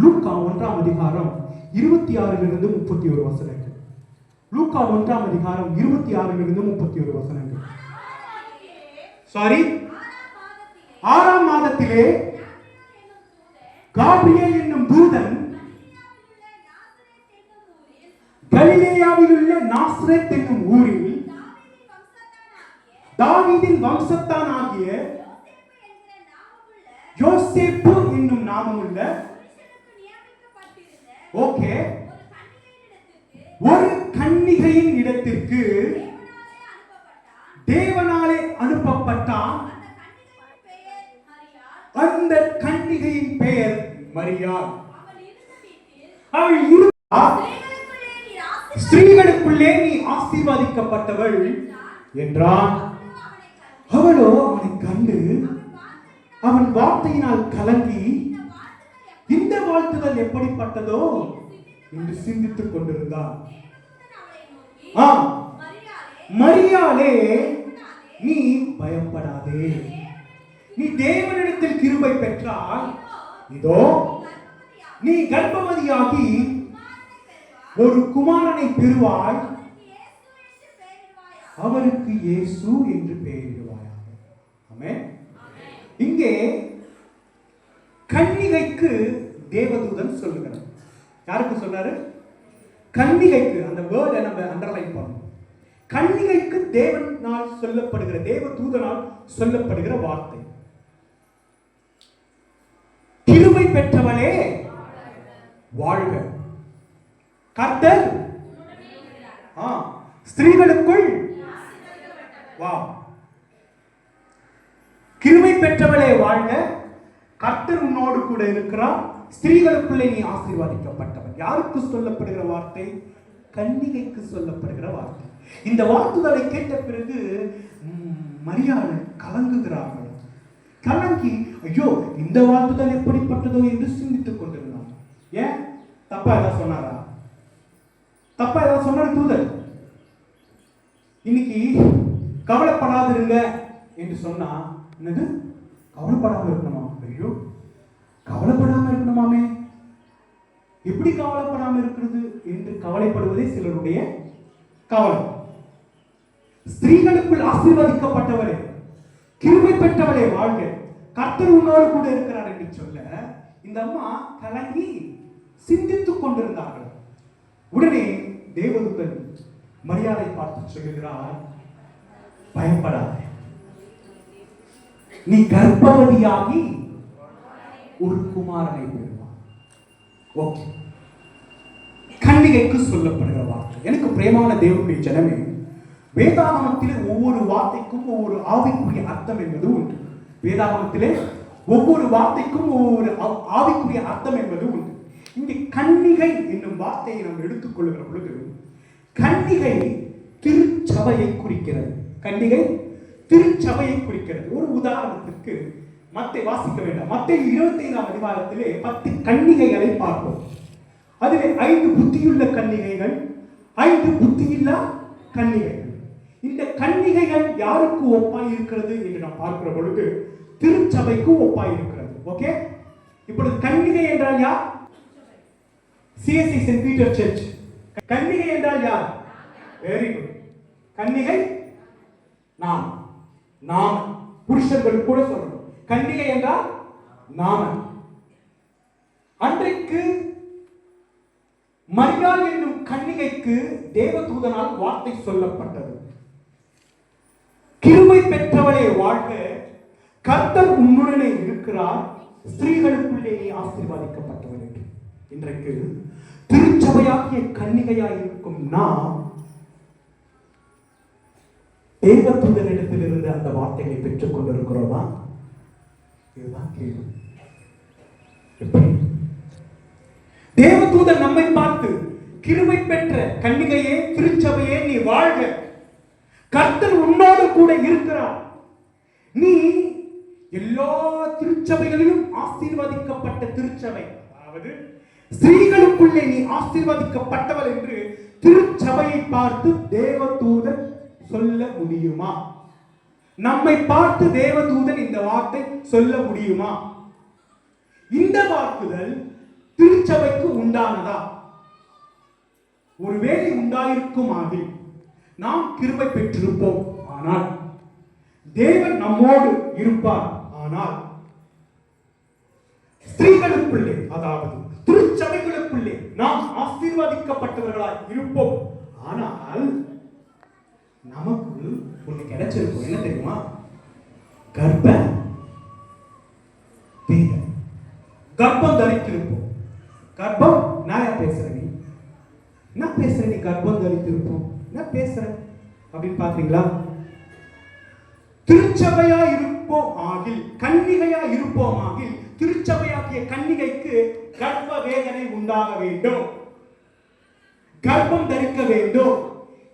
லூக்கா 1ஆம் அதிகாரம் 26 31 வசனங்கள். லூக்கா 1ஆம் அதிகாரம் 26 31 வசனங்கள். சாரி, 6ஆம் மாதத்திலே காபிரியேல் என்னும் தூதன் கலிலேயாவில் உள்ள நாசரேத் என்னும் ஊரில் தாவீதின் வம்சத்தான் ஆகிய யோசேப்பு என்னும் நாமமுள்ள ஓகே ஒரு கன்னிகையின் இடத்திற்கு தேவனாலே அனுப்பப்பட்டான். அந்த கன்னிகையின் பெயர் மரியாள். அவள் ஸ்திரீகளுக்குள்ளே நீ ஆசீர்வதிக்கப்பட்டவள் என்றான். அவளோ அவனை கண்டு அவன் வார்த்தையினால் கலங்கி இந்த வாழ்த்துதல் எப்படிப்பட்டதோ என்று சிந்தித்துக் கொண்டிருந்தான். மரியாளே, நீ பயப்படாதே, நீ தேவனிடத்தில் கிருபை பெற்றாய். இதோ நீ கர்ப்பவதியாகி ஒரு குமாரனை பெறுவாய், அவருக்கு இயேசு என்று பெயரிடுவாயாக. ஆமென். இங்கே கன்னிகைக்கு தேவதூதன் சொல்லுகிறார். யாருக்கு சொல்றாரு? கன்னிகைக்கு. அந்த வேர்டை நம்ம அண்டர்லைன் பண்ணணும். கன்னிகைக்கு தேவனால் சொல்லப்படுகிற, தேவதூதனால் சொல்லப்படுகிற வார்த்தை, கிருபை பெற்றவளே வாழ்க, கர்த்தர் ஸ்திரீகளுக்குள் வா. கிருபை பெற்றவளே வாழ்க, கர்த்தர் உன்னோடு கூட இருக்கிறார், ஸ்திரீகளுக்குள்ளே நீ ஆசீர்வதிக்கப்பட்டவன். யாருக்கு சொல்லப்படுகிற வார்த்தை? கன்னிகைக்கு சொல்லப்படுகிற வார்த்தை. இந்த வார்த்தைகளை கேட்ட பிறகு மரியாள் கலங்குகிறார்கள். கலங்கி ஐயோ இந்த வார்த்தைகள் எப்படிப்பட்டதோ என்று சிந்தித்துக் கொண்டிருந்தார். ஏன்? தப்பா ஏதாவது சொன்னாரா? தப்பா ஏதாவது சொன்னார் தூதர்? இன்னைக்கு கவலைப்படாதிருங்க என்று சொன்னா என்னது? கவலைப்படாம இருக்கணுமா? ஐயோ கவலைப்படாம இருக்கணுமாமே, எப்படி கவலைப்படாம இருக்கிறது என்று கவலைப்படுவதே சிலருடைய கவலை. ஸ்திரீகளுக்குள் ஆசீர்வதிக்கப்பட்டவரே, கிருபை பெற்றவளே வாழ்க, கர்த்தர் உன்னோடு கூட இருக்கிறார் என்று சொல்ல இந்த அம்மா கலங்கி சிந்தித்துக் கொண்டிருந்தார்கள். உடனே தேவதூதன் மரியாதை பார்த்து சொல்லுகிறார், பயப்படாதே, நீ கர்ப்பவதியாகி ஒரு குமாரனை பெறுவாய். ஓகே, கன்னிகைக்கு சொல்லப்படுகிற வார்த்தை. எனக்கு பிரியமான தேவனுடைய ஜனமே, வேதாகமத்திலே ஒவ்வொரு வார்த்தைக்கும் ஒவ்வொரு ஆவிக்குரிய அர்த்தம் என்பது உண்டு. வேதாகமத்திலே ஒவ்வொரு வார்த்தைக்கும் ஒவ்வொரு ஆவிக்குரிய அர்த்தம் என்பது உண்டு. இங்கே கன்னிகை என்னும் வார்த்தையை நாம் எடுத்துக்கொள்கிற பொழுது, கன்னிகை திருச்சபையை குறிக்கிறது. கன்னிகை திருச்சபையை குறிக்கிறது. ஒரு உதாரணத்திற்கு மத்தேயு வாசிக்க வேண்டாம். மத்தேயு 25ஆம் அதிகாரத்திலே 10 கன்னிகைகளை பார்ப்போம். அதிலே 5 புத்தியுள்ள கன்னிகைகள், 5 புத்தியில்லா கன்னிகைகள். இந்த கன்னிகைகள் யாருக்கு ஒப்பாய் இருக்கிறது என்று நாம் பார்க்கிற பொழுது திருச்சபைக்கு ஒப்பாய் இருக்கிறது. ஓகே, இப்பொழுது கன்னிகை என்றால் யார்? CSC saint Peter church. கன்னிகை என்றால் யார்? Very good. கன்னிகை நாம், நாம் புருஷர்கள் கூட சொல்லணும். கன்னிகை என்றால் நாம. அன்றைக்கு மரியாள் என்னும் கன்னிகைக்கு தேவதூதனால் வார்த்தை சொல்லப்பட்டது. கிருபை பெற்றவளே வாழ்க, கர்த்தர் உன்னுடனே இருக்கிறார், ஸ்திரீகளுக்குள்ளே நீ ஆசீர்வதிக்கப்பட்டவள் என்று. இன்றைக்கு திருச்சபையாகிய கன்னிகையாய் இருக்கும் நாம் தேவதூதனிடத்திலிருந்து அந்த வார்த்தைகளை பெற்றுக் கொண்டிருக்கிறோமா? இதுதான் கேள்வி. எப்படி? தேவதூதன் நம்மை பார்த்து, கிருபை பெற்ற கன்னிகையே, திருச்சபையே நீ வாழ்க, கர்த்தர் உன்னோடு கூட இருக்கிறார், நீ எல்லா திருச்சபைகளிலும் ஆசீர்வதிக்கப்பட்ட திருச்சபை, அதாவது ஸ்திரீகளுக்குள்ளே நீ ஆசீர்வதிக்கப்பட்டவள் என்று திருச்சபையை பார்த்து தேவதூதன் சொல்ல முடியுமா? நம்மை பார்த்து தேவதூதன் இந்த வார்த்தை சொல்ல முடியுமா? இந்த வாக்குதல் திருச்சபைக்கு உண்டானதா? ஒருவேளை உண்டாயிருக்குமாகில் நாம் கிருபை பெற்றிருப்போம். ஆனால் தேவன் நம்மோடு இருப்பார். ஆனால் ஸ்திரீகளுக்குள்ளே, அதாவது திருச்சபைகளுக்குள்ளே நாம் ஆசீர்வதிக்கப்பட்டவர்களாய் இருப்போம். ஆனால் நமக்கு ஒண்ணு கிடைச்சிருக்கும். என்ன தெரியுமா? கர்ப்ப வேதனை. கர்ப்பம் தரித்திருப்போம். கர்ப்பம் நான் பேசுறேன், நான் பேசுறேன், நீ கர்ப்பம் தரித்திருப்போம், நான் பேசுறேன் அப்படின்னு பாத்தீங்களா? திருச்சபையா இருப்போம் ஆகில், கன்னிகையா இருப்போம் ஆகில், திருச்சபையாகிய கன்னிகைக்கு கர்ப்ப வேதனை உண்டாக வேண்டும், கர்ப்பம் தரிக்க வேண்டும்.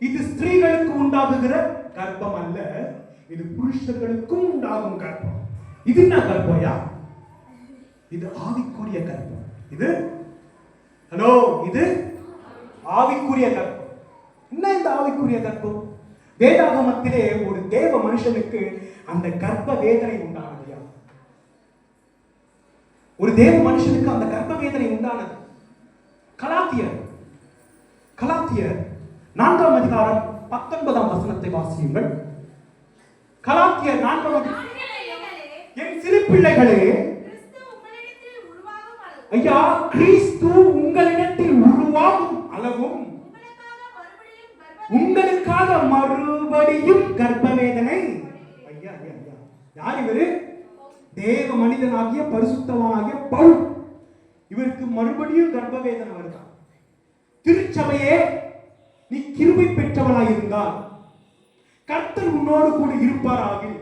இது ஸ்திரீகளுக்கு உண்டாகுகிற கர்ப்பம் அல்ல, இது புருஷர்களுக்கும் உண்டாகும் கர்ப்பம். இது என்ன கர்ப்பம்யா? இது ஆவிக்குரிய கர்ப்பம். இது ஹலோ, இது ஆவிக்குரிய கர்ப்பம். என்ன இந்த ஆவிக்குரிய கர்ப்பம்? வேதாகமத்திலே ஒரு தேவ மனுஷனுக்கு அந்த கர்ப்ப வேதனை உண்டானது. ஒரு தேவ மனுஷனுக்கு அந்த கர்ப்ப வேதனை உண்டானது. கலாத்தியர் 4ஆம் அதிகாரம் 19ஆம் வசனத்தை வாசியுங்கள். கலாத்தியர் 4ஆம் அதிகாரம். என் சிறு பிள்ளைகளே, ஐயா, கிறிஸ்து உங்களிடத்தில் உருவாகும் அளவும் உங்களுக்காக மறுபடியும் கர்ப்ப வேதனை. ஐயா ஐயா ஐயா, யார் இவரு? தேவ மனிதனாகிய பரிசுத்தவானாகிய பவுல். இவருக்கு மறுபடியும் கர்ப்ப வேதனை வருதா? திருச்சபையே, நீ கிருபை பெற்றவளாய் இருந்தால் கர்த்தர் உன்னோடு கூட இருப்பாராகில்,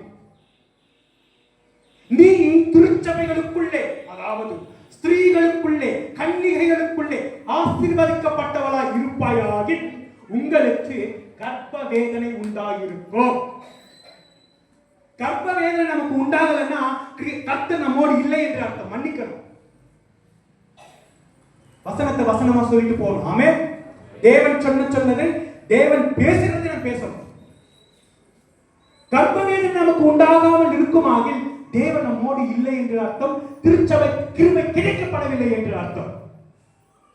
நீ திருச்சபைகளுக்குள்ளே, அதாவது ஸ்திரீகளுக்குள்ளே, கன்னிகைகளுக்குள்ளே ஆசீர்வதிக்கப்பட்டவளாய் இருப்பாயாகில் உங்களுக்கு கர்ப்ப வேதனை உண்டாயிருக்கும். கர்ப்ப வேதனை நமக்கு உண்டாகலன்னா கர்த்தர் நம்மோடு இல்லை என்று அர்த்தம். மன்னிக்கணும். வசனத்தை வசனமா சொல்லிட்டு போகணும். ஆமே. தேவன் சொன்னதை, தேவன் பேசுறதை நாம் பேசணும். கர்ப்ப வேதனை நமக்கு உண்டாகாமல் இருக்குமாகில் தேவன் நம்மோடு இல்லை என்று அர்த்தம். திருச்சபை கிருபை கிடைக்கப்படவில்லை என்று அர்த்தம்.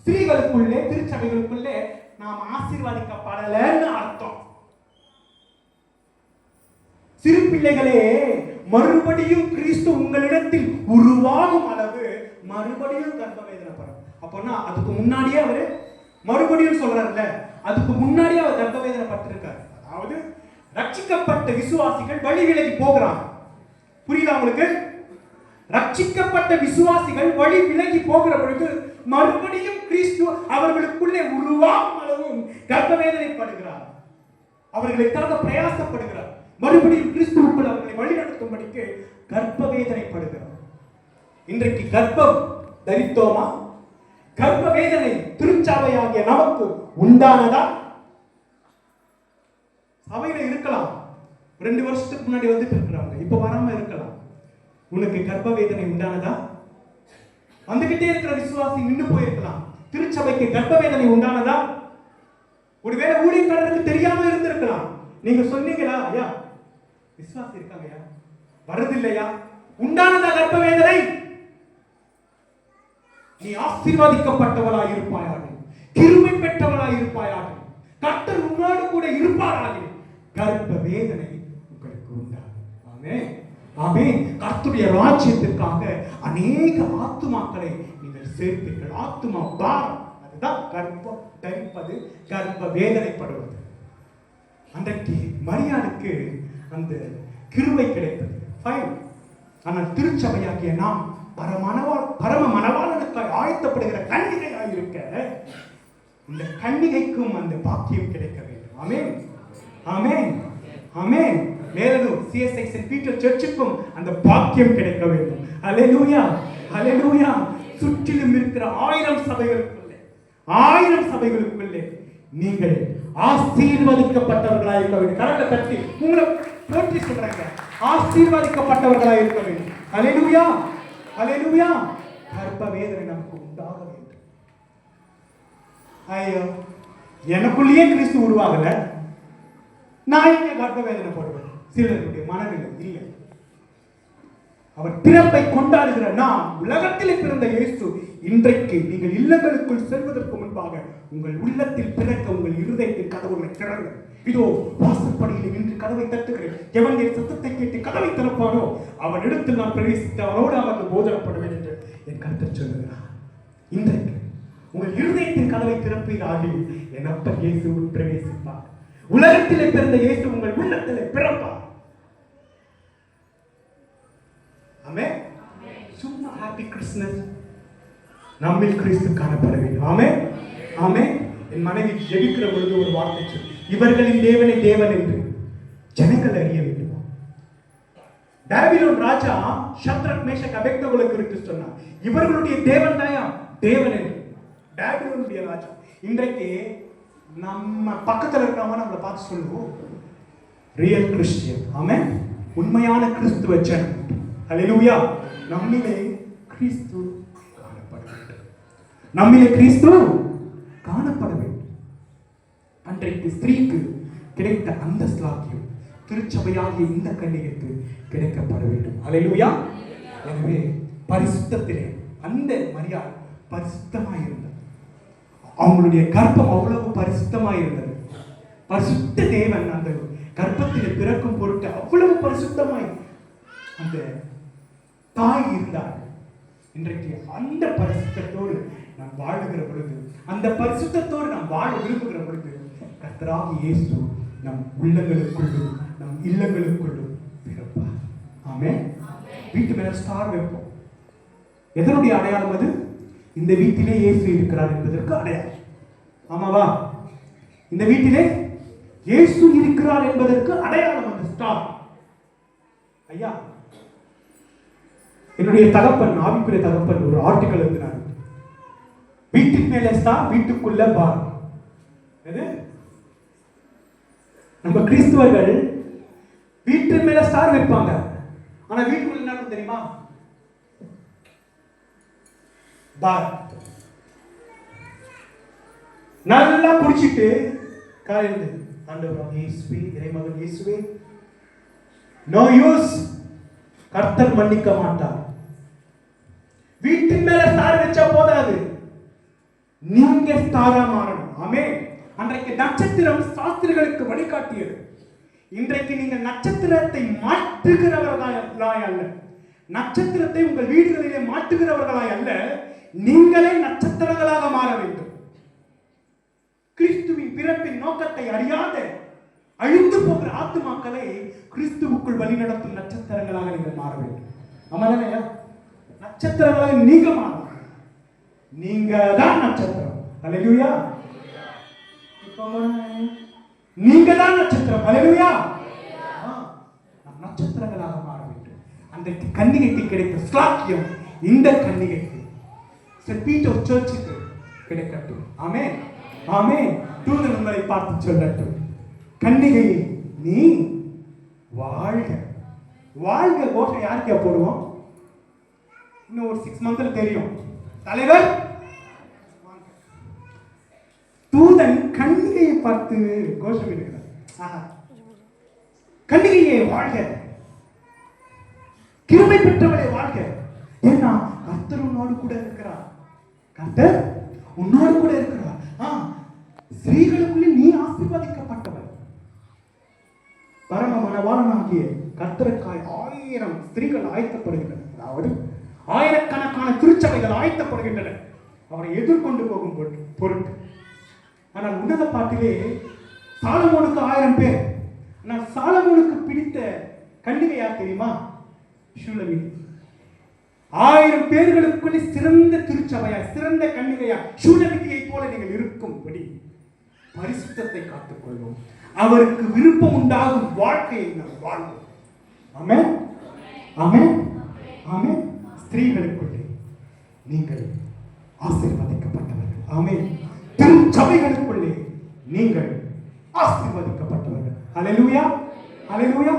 ஸ்திரீகளுக்குள்ளே, திருச்சபைகளுக்குள்ளே நாம் ஆசீர்வதிக்கப்படலன்னு அர்த்தம். சிறு பிள்ளைகளே, மறுபடியும் கிறிஸ்து உங்களிடத்தில் உருவாகும் அளவு மறுபடியும் கர்ப்ப வேதனை படும். அப்போனா அதுக்கு முன்னாடியே அவரு மறுபடியும் சொல்றாருல்ல, அதுக்கு முன்னாடியே அவர் கர்ப்ப வேதனை பட்டிருக்காரு. அதாவது ரட்சிக்கப்பட்ட விசுவாசிகள் வழி விலகி போகிறாங்க. புரியுதா உங்களுக்கு? ரட்சிக்கப்பட்ட விசுவாசிகள் வழி விலகி போகிற பொழுது மறுபடியும் கிறிஸ்து அவர்களுக்குள்ளே உருவாகும் அளவும் கர்ப்ப வேதனைப்படுகிறார். அவர்களுக்காக பிரயாசப்படுகிறார். மறுபடியும் கிறிஸ்துவுக்குள் அவர்களை வழிநடத்தும்படிக்கு கர்ப்ப வேதனைப்படுகிறார். இன்றைக்கு கர்ப்பம் தரித்தோமா? கர்ப்ப வேதனை திருச்சபையாகிய நமக்கு உண்டானதா? சபையில இருக்கலாம், 2 வருஷத்துக்கு முன்னாடி வந்துட்டு இருக்கிறாங்க, இப்ப வராம இருக்கலாம். உனக்கு கர்ப்ப வேதனை உண்டானதா? வந்துகிட்டே இருக்கிற விசுவாசி நின்று போயிருக்கலாம். திருச்சபைக்கு கர்ப்ப வேதனை உண்டானதா? ஒருவேளை ஊழியக்காரருக்கு தெரியாம இருந்திருக்கலாம். நீங்க சொன்னீங்களா, ஐயா விசுவாசி இருக்காங்கயா, வரதில்லையா? உண்டானதா கர்ப்ப வேதனை? நீ ஆசீர்வதிக்கப்பட்டவளாய் இருப்பாயாக, கிருபை பெற்றவளாய் இருப்பாயாக, கர்த்தர் உன்னோடு கூட இருப்பாராக, கர்ப்ப வேதனை உங்களுக்கு உண்டாகும். ஆமென், ஆமென். கர்த்தருடைய ராஜ்யத்திற்காக அநேக ஆத்துமாக்களை நீங்கள் சேர்ப்பீர்கள். ஆத்துமா பாரம், அதுதான் கர்ப்பம் தரிப்பது, கர்ப்ப வேதனைப்படுவது. அன்றைக்கு மரியாளுக்கு அந்த கிருபை கிடைத்தது. ஆனால் திருச்சபையாகிய நாம் பரம மணவாளனுக்காய் ஆயத்தப்படுகிற கன்னிகையாய் இருக்க இந்த கன்னிகைக்கும் அந்த பாக்கியம் கிடைக்க வேண்டும். ஆமென், ஆமென், ஆமென். மேலும் சிஎஸ்ஐ சென்ட் பீட்டர் சர்ச்சுக்கும் அந்த பாக்கியம் கிடைக்க வேண்டும். அல்லேலூயா, அல்லேலூயா. சுற்றிலும் இருக்கிற 1000 சபைகளுக்குள்ளே நீங்கள் ஆசீர்வதிக்கப்பட்டவர்களாக இருக்க வேண்டும். கரங்களை தட்டி உங்களை போற்றி சொல்றாங்க, ஆசீர்வதிக்கப்பட்டவர்களாக இருக்க வேண்டும். அல்லேலூயா, அல்லேலூயா. கர்ப்ப வேதனை நமக்கு உண்டாக வேண்டும். ஐயோ, எனக்குள்ளேயே கிறிஸ்து உருவாகல, நான் எங்க கர்ப்ப வேதனை போடுவேன்? சிலருடைய மனநிலை இல்லை. அவர் பிறப்பை கொண்டாடுகிற நாம், உலகத்திலே பிறந்த இயேசு இன்றைக்கு நீங்கள் இல்லங்களுக்குள் செல்வதற்கு முன்பாக உங்கள் உள்ளத்தில் பிறக்க உங்கள் இருதயத்தில் கதவுகளை திறங்க. இதோ வாசற்படியில் நின்று கதவை தட்டுகிறேன். எவன் என் சத்தத்தை கேட்டு கதவை திறப்பானோ அவன் இடத்தில் நான் பிரவேசித்து அவனோடு அவனுக்கு போதனப்படுவேன் என்று என் கருத்தை சொல்லுகிறார். இன்றைக்கு உங்கள் இருதயத்தின் கதவை திறப்பீராக என் அப்பன் இயேசு பிரவேசிப்பார். உலகத்திலே பிறந்த இயேசு உங்கள் உள்ளத்திலே பிறப்பார். ஆமென். சும்மா ஹாப்பி கிறிஸ்மஸ், நம்மில் கிறிஸ்து காணப்பட வேண்டும். ஆமென், ஆமென். என் மனைவி ஜெபிக்கிற பொழுது ஒரு வார்த்தை சொல்லி, இவர்களின் தேவனை தேவன் என்று ஜனங்கள் அறிய வேண்டும். பாபிலோன் ராஜா ஷத்ரக் மேஷக் அபேத்நேகோவுக்கு குறித்து சொன்னார், இவர்களுடைய தேவன் தாயா தேவன் என்று. பாபிலோனுடைய ராஜா. இன்றைக்கு நம்ம பக்கத்தில் இருக்கிறவங்க நம்மளை பார்த்து சொல்லுவோம் ரியல் கிறிஸ்டியன். ஆமென். உண்மையான கிறிஸ்துவ ஜனம். ஹல்லேலூயா. நம்மிலே கிறிஸ்து காணப்பட வேண்டும். நம்மிலே கிறிஸ்து காணப்பட வேண்டும். அன்றைக்கு ஸ்திரீக்கு கிடைத்த அந்த ஸ்லாக்கியம் திருச்சபையாகிய இந்த கன்னிகைக்கு கிடைக்கப்பட வேண்டும். ஹல்லேலூயா. எனவே பரிசுத்தத்திலே அந்த மரியாள் பரிசுத்தமாய் இருந்தது. அவங்களுடைய கர்ப்பம் அவ்வளவு பரிசுத்தமாய் இருந்தது. பரிசுத்த தேவன் அந்த கர்ப்பத்தில் பிறக்கும் பொருட்டு அவ்வளவு பரிசுத்தமாய் அந்த தாய் இருந்தார். இன்றைக்கு அந்த பரிசுத்தத்தோடு நாம் வாழுகிற பொழுது, அந்த பரிசுத்தத்தோடு நாம் வாழ விரும்புகிற பொழுது, கர்த்தராகிய இயேசு நம் உள்ளங்களுக்குள்ளும் நம் இல்லங்களுக்குள்ளும் பிறப்பார். ஆமென். வீட்டு மேல ஸ்டார் வைப்போம். எதனுடைய அடையாளம் அது? இந்த வீட்டிலே இயேசு இருக்கிறார் என்பதற்கு அடையாளம். ஆமாவா? இந்த வீட்டிலே இயேசு இருக்கிறார் என்பதற்கு அடையாளம் அந்த ஸ்டார். ஐயா, என்னுடைய தகப்பன், ஆவிக்குரிய தகப்பன் ஒரு ஆர்டிக்கல் எழுதினார். வீட்டுக்கு மேல ஸ்டார், வீட்டுக்குள்ள பார். எது? நம்ம கிறிஸ்துவர்கள் வீட்டு மேல ஸ்டார் வைப்பாங்க, ஆனா வீட்டுக்குள்ள என்ன தெரியுமா? பார். நல்லா குடிச்சிட்டு காலையில் ஆண்டவராகிய இயேசுவே, இறைமகன் இயேசுவே, நோ யூஸ், கர்த்தர் மன்னிக்க மாட்டார். வீட்டின் மேல ஸ்டார் வச்சா போதாது, நீங்க ஸ்டாரா மாறணும். ஆமென். அன்றைக்கு நட்சத்திரம் சாஸ்திரிகளுக்கு வழிகாட்டியது. இன்றைக்கு நீங்கள் நட்சத்திரத்தை மாற்றுகிறவர்களாய் அல்ல, நட்சத்திரத்தை உங்கள் வீடுகளிலே மாற்றுகிறவர்களாய் அல்ல, நீங்களே நட்சத்திரங்களாக மாற வேண்டும். கிறிஸ்துவின் பிறப்பின் நோக்கத்தை அறியாத அழிந்து போகிற ஆத்துமாக்களை கிறிஸ்துவுக்குள் வழிநடத்தும் நட்சத்திரங்களாக நீங்கள் மாற வேண்டும். ஆமாதானே? நட்சத்திரங்களாக நீங்க மாறணும். நீங்க தான் நட்சத்திரம். ஹல்லேலூயா. நீங்க தான் நட்சத்திரம். ஹல்லேலூயா. நட்சத்திரங்களாக மாற வேண்டும். அன்றைக்கு கன்னிகைக்கு கிடைத்த ஸ்லாக்கியம் இந்த கன்னிகைக்கு, சென்ட் பீட்டர் சர்ச்சுக்கு கிடைக்கட்டும். ஆமென், ஆமென். தூதன் உங்களை பார்த்து சொல்லட்டும், கன்னிகையை நீ வாழ்க. வாழ்க கோஷம் யாருக்கே போடுவோம்? இன்னும் ஒரு 6 மந்த்ல தெரியும். தலைவர் தூதன் கன்னிகையை பார்த்து கோஷம் இருக்கிறார். கன்னிகையை வாழ்க, கிருபை பெற்றவளை வாழ்க. ஏன்னா கர்த்தர் உன்னோடு கூட இருக்கிறார். கர்த்தர் உன்னோடு கூட இருக்கிறார். ஸ்திரீகளுக்குள்ளே நீ ஆசீர்வதிக்கப்பட்டவள். பரம மணவாளனாகிய கர்த்தருக்காய் 1000 ஸ்திரீகள் ஆயத்தப்படுகின்றன. அதாவது ஆயிரக்கணக்கான திருச்சபைகள் ஆயத்தப்படுகின்றன அவரை எதிர்கொண்டு போகும் பொருட்டு. ஆனால் உன்னத பாட்டிலே சாலமோனுக்கு 1000 பேர். ஆனால் சாலமோனுக்கு பிடித்த கன்னிகை யார் தெரியுமா? ஷூலமி. 1000 பேர்களுக்குள்ளே சிறந்த திருச்சபையாய், சிறந்த கன்னிகையாய் ஷூலமியை போல நீங்கள் இருக்கும்படி பரிசுத்தத்தை காத்துக்கொள்வோம். அவருக்கு விருப்பம் உண்டாகும் வாழ்க்கையை நாம் வாழ்வோம். ஆமென், ஆமென், ஆமென். ஸ்திரீகளுக்குள்ளே நீங்கள் ஆசீர்வதிக்கப்பட்டவர்கள். ஆமென். திருச்சபைகளுக்குள்ளே நீங்கள் ஆசீர்வதிக்கப்பட்டவர்கள். ஹல்லேலூயா, ஹல்லேலூயா.